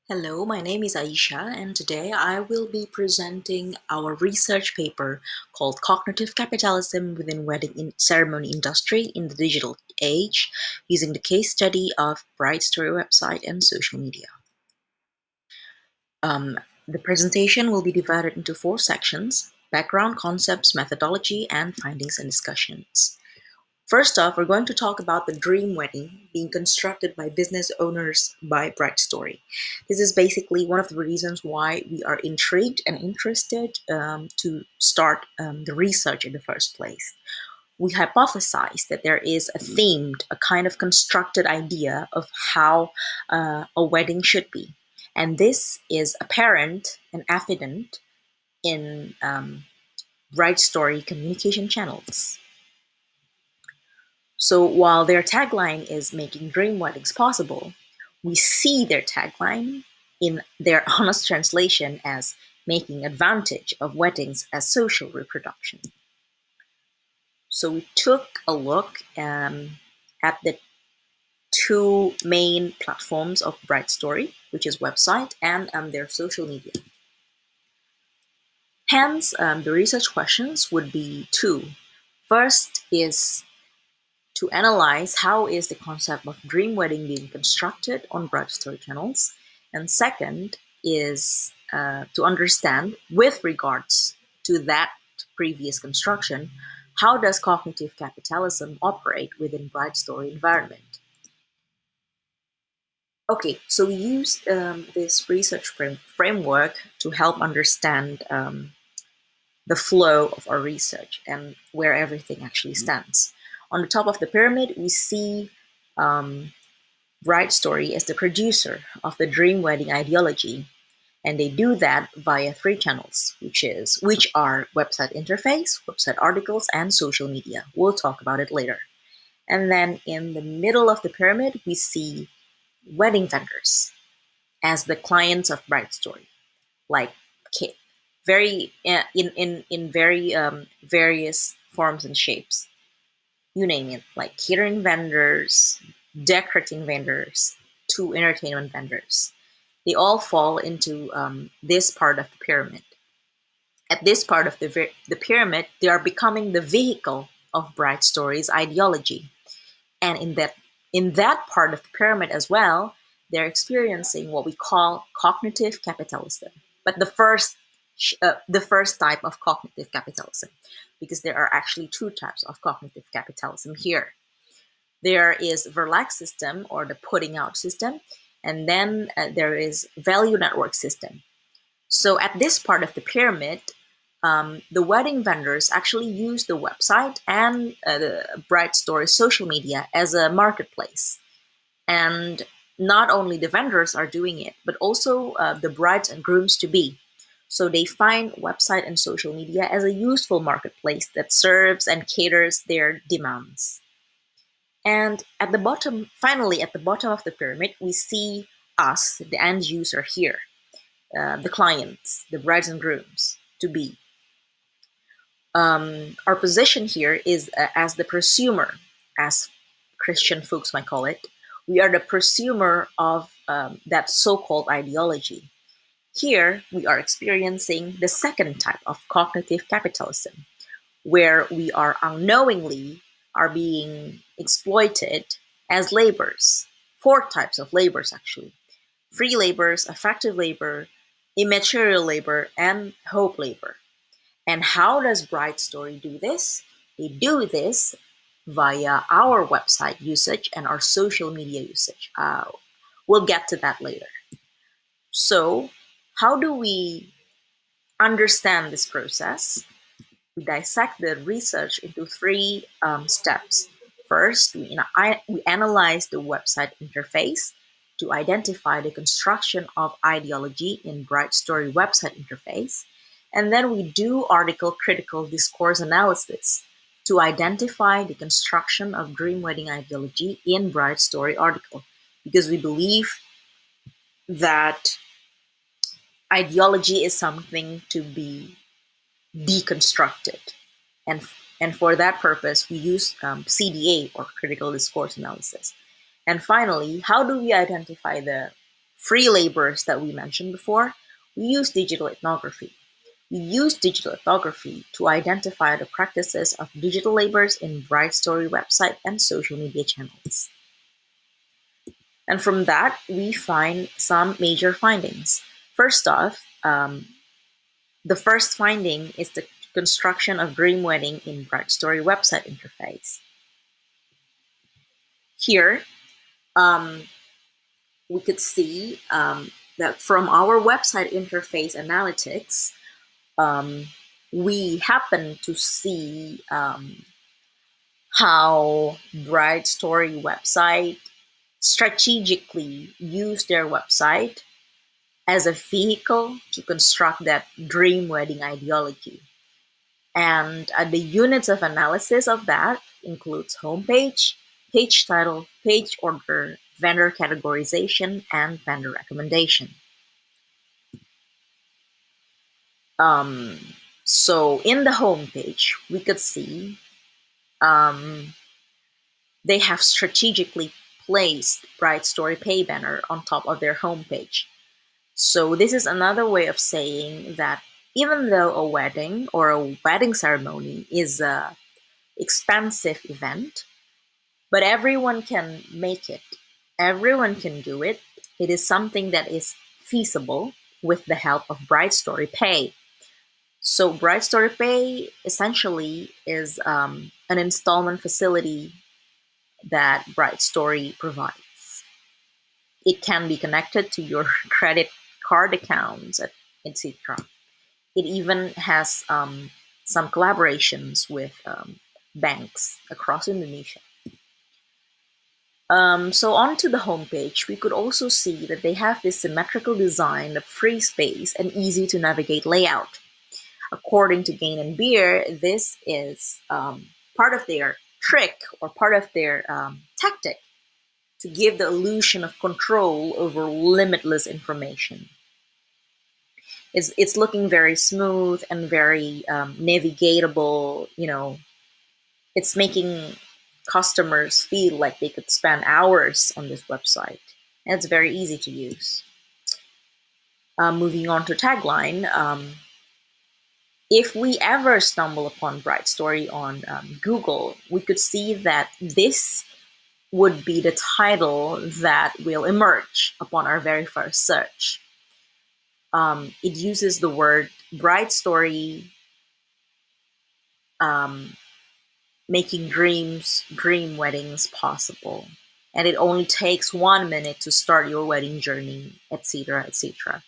Hello, my name is Aisha, and today I will be presenting our research paper called Cognitive Capitalism within Ceremony Industry in the Digital Age, using the case study of Bright Story website and social media. The presentation will be divided into 4 sections: background, concepts, methodology, and findings and discussions. First off, we're going to talk about the dream wedding being constructed by business owners by Bright Story. This is basically one of the reasons why we are intrigued and interested to start the research in the first place. We hypothesize that there is a kind of constructed idea of how a wedding should be. And this is apparent and evident in Bright Story communication channels. So while their tagline is making dream weddings possible, we see their tagline in their honest translation as making advantage of weddings as social reproduction. So we took a look at the two main platforms of Bright Story, which is website and their social media. Hence, the research questions would be two. First is to analyze how is the concept of dream wedding being constructed on Bright Story channels, and second is to understand, with regards to that previous construction, how does cognitive capitalism operate within Bright Story environment. Okay, so we use this research framework to help understand the flow of our research and where everything actually stands. On the top of the pyramid, we see Bright Story as the producer of the dream wedding ideology, and they do that via 3 channels, which are website interface, website articles, and social media. We'll talk about it later. And then in the middle of the pyramid, we see wedding vendors as the clients of Bright Story, like very in very various forms and shapes. You name it, like catering vendors, decorating vendors, to entertainment vendors. They all fall into this part of the pyramid. At this part of the pyramid, they are becoming the vehicle of Bright Story's ideology. And in that part of the pyramid as well, they're experiencing what we call cognitive capitalism. But the first type of cognitive capitalism, because there are actually 2 types of cognitive capitalism here. There is Verlag system, or the putting out system, and then there is value network system. So at this part of the pyramid, the wedding vendors actually use the website and the Bright Story social media as a marketplace. And not only the vendors are doing it, but also the brides and grooms to be. So they find website and social media as a useful marketplace that serves and caters their demands. And finally, at the bottom of the pyramid, we see us, the end user here, the clients, the brides and grooms to be. Our position here is as the prosumer, as Christian folks might call it. We are the prosumer of that so-called ideology. Here, we are experiencing the second type of cognitive capitalism, where we are unknowingly are being exploited as laborers. 4 types of labors, actually: free labors, effective labor, immaterial labor, and hope labor. And how does Bright Story do this? They do this via our website usage and our social media usage. We'll get to that later. So, how do we understand this process? We dissect the research into 3 steps. First, we analyze the website interface to identify the construction of ideology in Bright Story website interface. And then we do article critical discourse analysis to identify the construction of dream wedding ideology in Bright Story article, because we believe that ideology is something to be deconstructed. And, and for that purpose, we use CDA, or critical discourse analysis. And finally, how do we identify the free laborers that we mentioned before, we use digital ethnography. We use digital ethnography to identify the practices of digital laborers in Bright Story website and social media channels. And from that, we find some major findings. First off, the first finding is the construction of dream wedding in Bright Story website interface. Here, we could see that from our website interface analytics, we happen to see how Bright Story website strategically use their website as a vehicle to construct that dream wedding ideology. And the units of analysis of that includes homepage, page title, page order, vendor categorization, and vendor recommendation. So in the homepage, we could see they have strategically placed Bright Story Pay banner on top of their homepage. So this is another way of saying that even though a wedding or a wedding ceremony is a expensive event, but everyone can make it. Everyone can do it. It is something that is feasible with the help of Bright Story Pay. So Bright Story Pay essentially is an installment facility that Bright Story provides. It can be connected to your credit card accounts, etc. It even has some collaborations with banks across Indonesia. So onto the homepage, we could also see that they have this symmetrical design of free space and easy to navigate layout. According to Gain and Beer, this is part of their trick or part of their tactic to give the illusion of control over limitless information. It's looking very smooth and very navigatable. It's making customers feel like they could spend hours on this website, and it's very easy to use. Moving on to Tagline, if we ever stumble upon Bright Story on Google, we could see that this would be the title that will emerge upon our very first search. It uses the word Bright Story, making dream weddings possible. And it only takes 1 minute to start your wedding journey, etc., etc.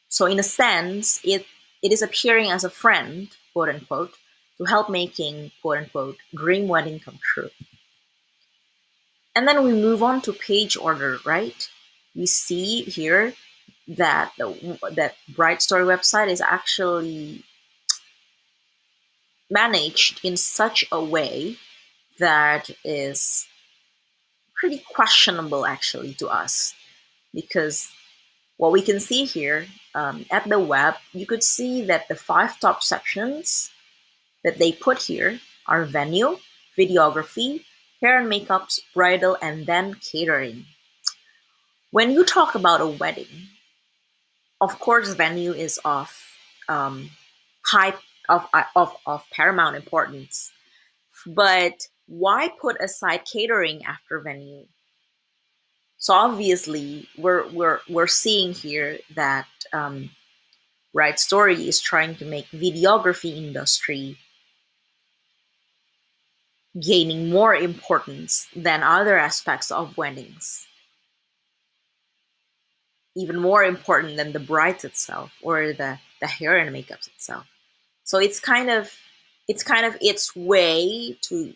So in a sense, it is appearing as a friend, quote unquote, to help making, quote unquote, dream wedding come true. And then we move on to page order, right? We see here that that Bright Story website is actually managed in such a way that is pretty questionable actually to us, because what we can see here at the web, you could see that the 5 top sections that they put here are venue, videography, hair and makeups, bridal, and then catering. When you talk about a wedding, of course, venue is of high of paramount importance. But why put aside catering after venue? So obviously, we're seeing here that Right Story is trying to make videography industry gaining more importance than other aspects of weddings, even more important than the brides itself or the hair and makeup itself. So it's kind of its way to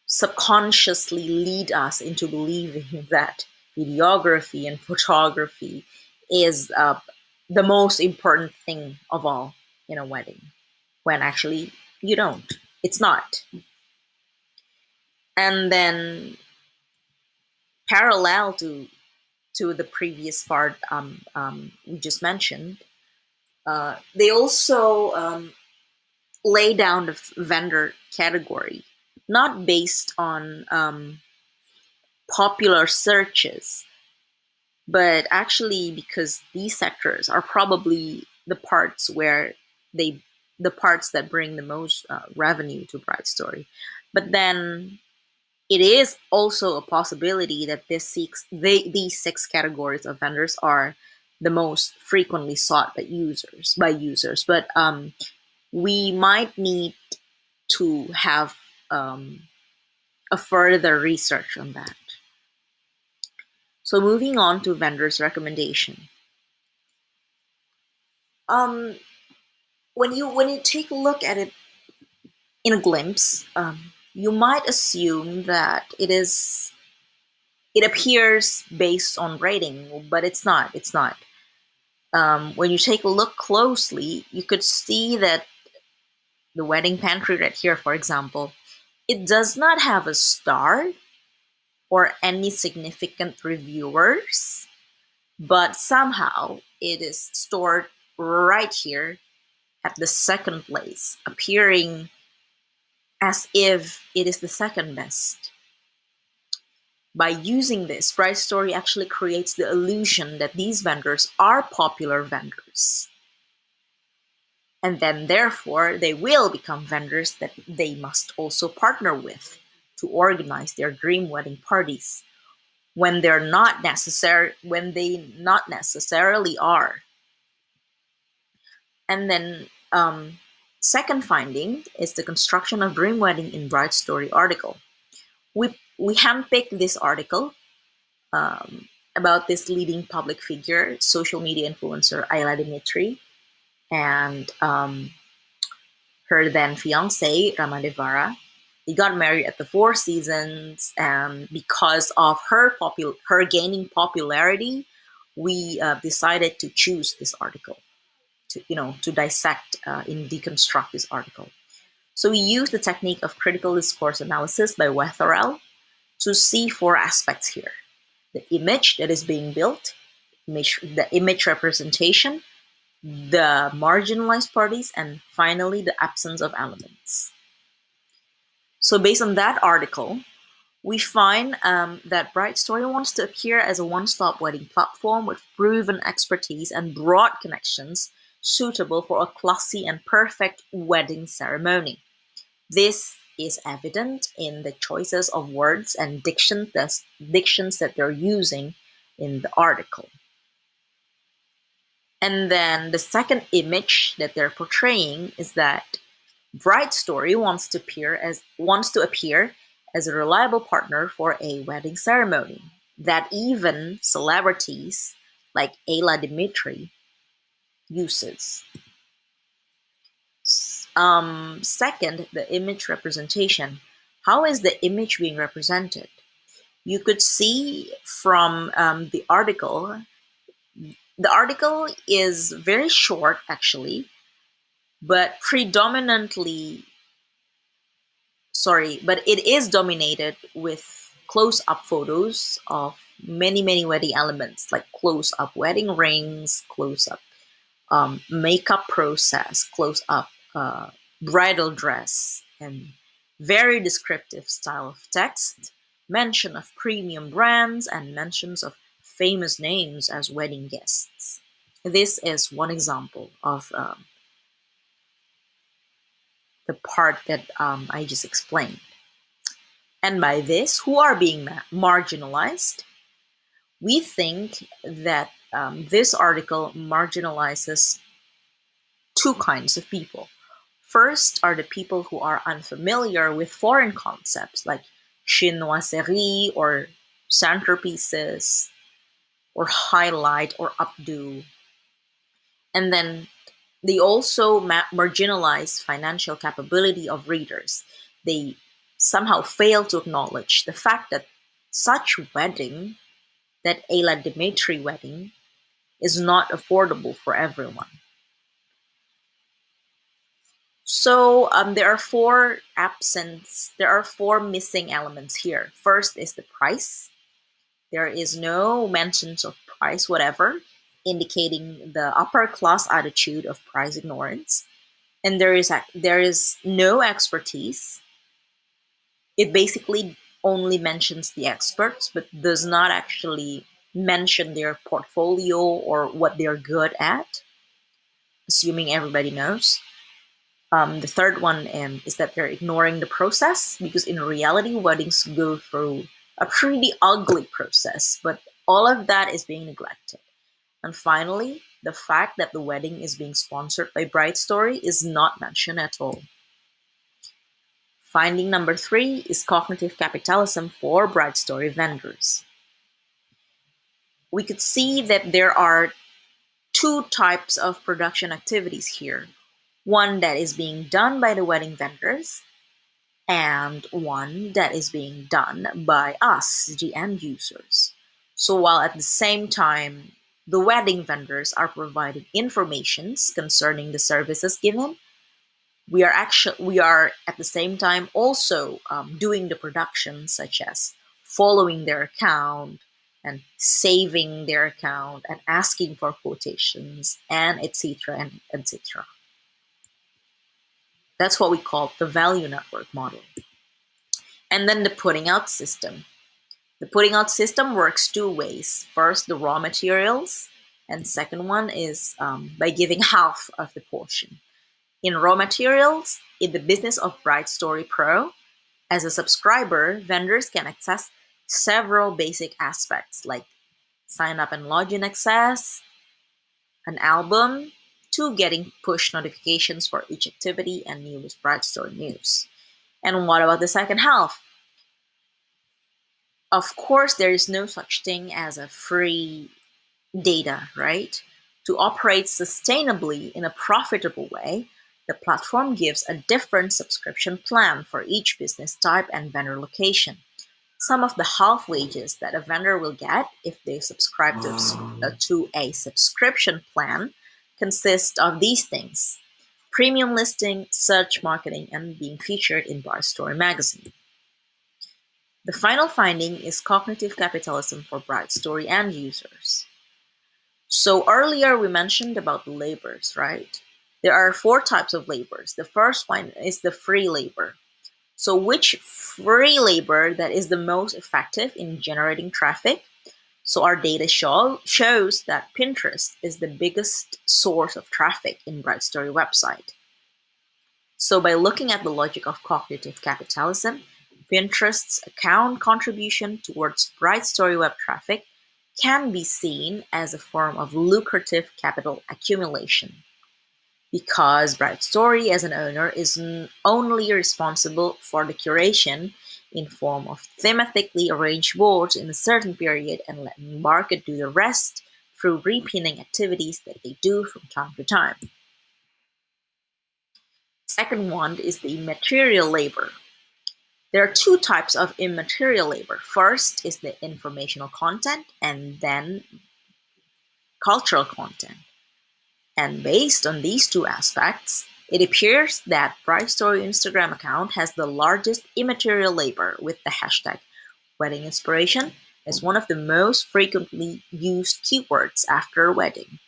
subconsciously lead us into believing that videography and photography is the most important thing of all in a wedding, when actually you don't. It's not. And then parallel to the previous part we just mentioned, they also lay down the vendor category, not based on popular searches, But actually, because these sectors are probably they the parts that bring the most revenue to Bright Story. But then it is also a possibility that these six categories of vendors are the most frequently sought by users. But we might need to have um, a further research on that. So moving on to vendors recommendation. Um, when you take a look at it in a glimpse, you might assume that it appears based on rating, but it's not. It's not. When you take a look closely, you could see that the wedding pantry right here, for example, it does not have a star or any significant reviewers, but somehow it is stored right here at the second place, appearing as if it is the second best. By using this, Bright Story actually creates the illusion that these vendors are popular vendors. And then, therefore, they will become vendors that they must also partner with to organize their dream wedding parties when they not necessarily are. And then, second finding is the construction of dream wedding in Bright Story article. We handpicked this article about this leading public figure, social media influencer Ayla Dimitri, and her then fiance Ramadevara. They got married at the Four Seasons, and because of her gaining popularity, we decided to choose this article to dissect and deconstruct this article. So we used the technique of critical discourse analysis by Wetherell to see four aspects here: the image that is being built, the image representation, the marginalized parties, and finally the absence of elements. So based on that article, we find that Bright Story wants to appear as a one-stop wedding platform with proven expertise and broad connections suitable for a classy and perfect wedding ceremony. This is evident in the choices of words and dictions that they're using in the article. And then the second image that they're portraying is that Bright Story wants to appear as a reliable partner for a wedding ceremony that even celebrities like Ayla Dimitri uses. Second, the image representation. How is the image being represented? You could see from the article. The article is very short, actually, but but it is dominated with close-up photos of many, many wedding elements, like close-up wedding rings, close-up makeup process, close-up bridal dress, and very descriptive style of text, mention of premium brands, and mentions of famous names as wedding guests. This is one example of the part that I just explained. And by this, who are being marginalized? We think that this article marginalizes two kinds of people. First are the people who are unfamiliar with foreign concepts like chinoiserie or centerpieces or highlight or updo. And then they also marginalize financial capability of readers. They somehow fail to acknowledge the fact that such wedding, that Ayla Dimitri wedding, is not affordable for everyone. So there are four missing elements here. First is the price. There is no mentions of price whatever, indicating the upper class attitude of price ignorance. And there is no expertise. It basically only mentions the experts, but does not actually mention their portfolio or what they're good at, assuming everybody knows. The third one is that they're ignoring the process because in reality, weddings go through a pretty ugly process, but all of that is being neglected. And finally, the fact that the wedding is being sponsored by Bride Story is not mentioned at all. Finding number 3 is cognitive capitalism for Bride Story vendors. We could see that there are two types of production activities here. One that is being done by the wedding vendors, and one that is being done by us, the end users. So while at the same time, the wedding vendors are providing informations concerning the services given, we are at the same time also doing the production, such as following their account and saving their account and asking for quotations and etc. and etc. That's what we call the value network model. And then the putting out system. The putting out system works two ways. First, the raw materials, and second one is by giving half of the portion. In raw materials, in the business of Bright Story Pro, as a subscriber, vendors can access several basic aspects like sign up and login access, an album, to getting push notifications for each activity and newest Bright Story news. And what about the second half? Of course, there is no such thing as a free data, right? To operate sustainably in a profitable way, the platform gives a different subscription plan for each business type and vendor location. Some of the half wages that a vendor will get if they subscribe to a subscription plan consist of these things: premium listing, search marketing, and being featured in Bar Story magazine. The final finding is cognitive capitalism for Bright Story end users. So earlier we mentioned about the labors, right? There are four types of labors. The first one is the free labor. So which free labor that is the most effective in generating traffic? So our data shows that Pinterest is the biggest source of traffic in Bright Story website. So by looking at the logic of cognitive capitalism, Pinterest's account contribution towards Bright Story web traffic can be seen as a form of lucrative capital accumulation, because Bright Story as an owner is only responsible for the curation in form of thematically arranged boards in a certain period and letting the market do the rest through repinning activities that they do from time to time. Second one is the immaterial labor. There are two types of immaterial labor. First is the informational content and then cultural content. And based on these two aspects, it appears that Bright Story Instagram account has the largest immaterial labor with the hashtag wedding inspiration as one of the most frequently used keywords after a wedding.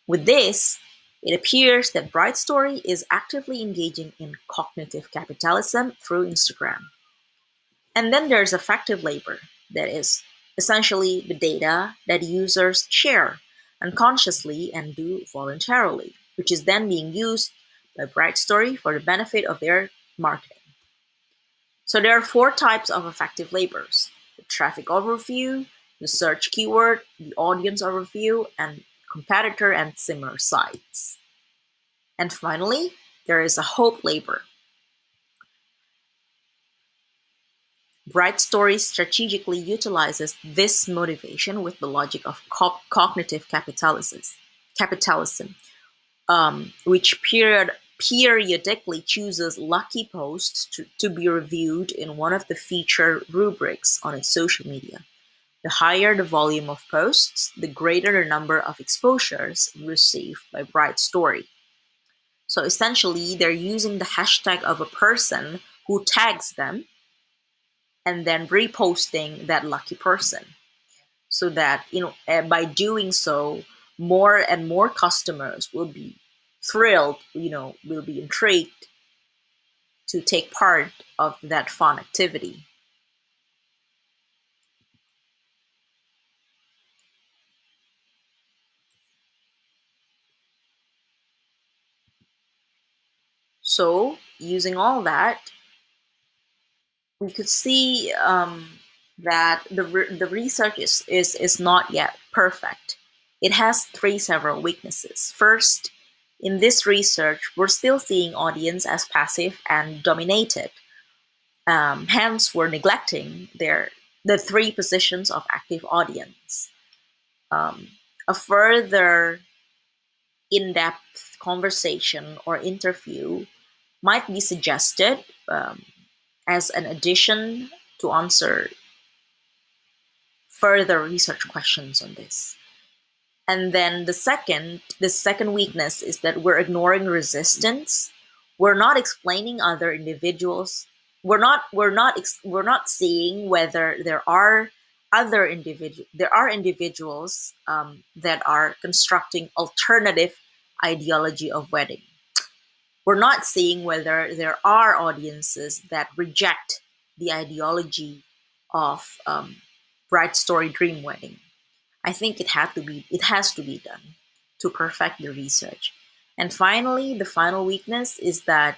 With this, it appears that Bright Story is actively engaging in cognitive capitalism through Instagram. And then there's effective labor, that is essentially the data that users share unconsciously and do voluntarily, which is then being used by Bright Story for the benefit of their marketing. So there are four types of effective labors: the traffic overview, the search keyword, the audience overview, and competitor and similar sites. And finally, there is a hope labor. Bright Story strategically utilizes this motivation with the logic of cognitive capitalism, which periodically chooses lucky posts to be reviewed in one of the feature rubrics on its social media. The higher the volume of posts, the greater the number of exposures received by Bright Story. So essentially, they're using the hashtag of a person who tags them and then reposting that lucky person, so that by doing so, more and more customers will be thrilled, will be intrigued to take part of that fun activity. So, using all that, we could see that the research is not yet perfect. It has several weaknesses. First, in this research, we're still seeing audience as passive and dominated. Hence, we're neglecting the three positions of active audience. Um, a further in-depth conversation or interview might be suggested as an addition to answer further research questions on this. And then the second weakness is that we're ignoring resistance. We're not explaining other individuals. We're not seeing whether there are individuals that are constructing alternative ideology of wedding. We're not seeing whether there are audiences that reject the ideology of bride story dream wedding. I think it has to be done to perfect the research. And finally, the final weakness is that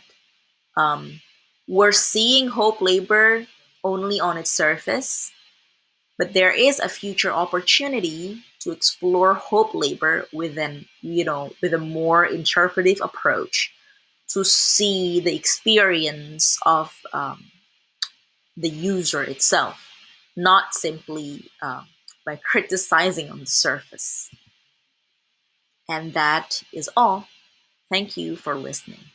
um, we're seeing hope labor only on its surface, but there is a future opportunity to explore hope labor with a more interpretive approach to see the experience of the user itself, not simply by criticizing on the surface. And that is all. Thank you for listening.